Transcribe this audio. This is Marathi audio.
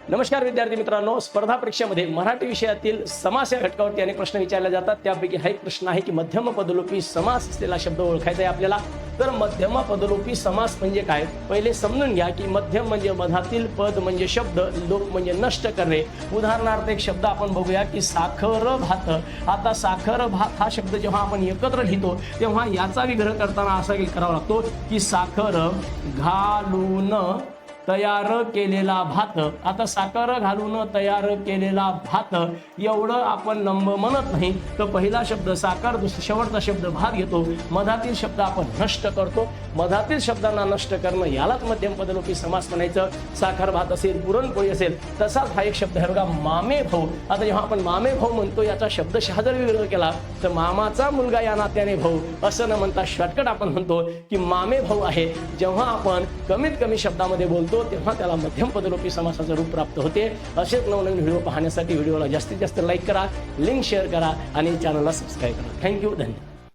नमस्कार विद्यार्थी मित्रांनो, स्पर्धा परीक्षेमध्ये मराठी विषयातील समास या घटकावरती अनेक प्रश्न विचारले जातात। त्यापैकी हा एक प्रश्न आहे की मध्यम पदलोपी समास असलेला शब्द ओळखायचा आहे आपल्याला। तर मध्यम पदलोपी समास म्हणजे काय, पहिले समजून घ्या की मध्यम म्हणजे मधातील, पद म्हणजे शब्द, लोप म्हणजे नष्ट करणे। उदाहरणार्थ एक शब्द आपण बघूया की साखर भात। आता साखर भात हा शब्द जेव्हा आपण एकत्र लिहितो तेव्हा याचा विग्रह करताना असा करावा लागतो की साखर घालून तयार केलेला भात। आता साखर घालून तयार केलेला भात एवढं आपण म्हणत नाही, तर पहिला शब्द साखर, शेवटचा शब्द भात घेतो, मधातील शब्द आपण नष्ट करतो। मधातील शब्दांना नष्ट करणं यालाच मध्यम पदलोपी समास म्हणायचं। साखर भात असेल, पुरणपोळी असेल, तसाच हा एक शब्द आहे बघा, मामे भाऊ। आता जेव्हा आपण मामे भाऊ म्हणतो याचा शब्दशः जर विग्रह केला तर मामाचा मुलगा या नात्याने भाऊ असं न म्हणता शॉर्टकट आपण म्हणतो की मामे भाऊ आहे। जेव्हा आपण कमीत कमी शब्दामध्ये बोलतो तेव्हा त्याला मध्यम पदलोपी समासाचं रूप प्राप्त होते। असेच नवनवीन व्हिडिओ पाहण्यासाठी व्हिडिओला जास्तीत जास्त लाईक करा, लिंक शेअर करा आणि चॅनलला सबस्क्राईब करा। थँक्यू, धन्यवाद।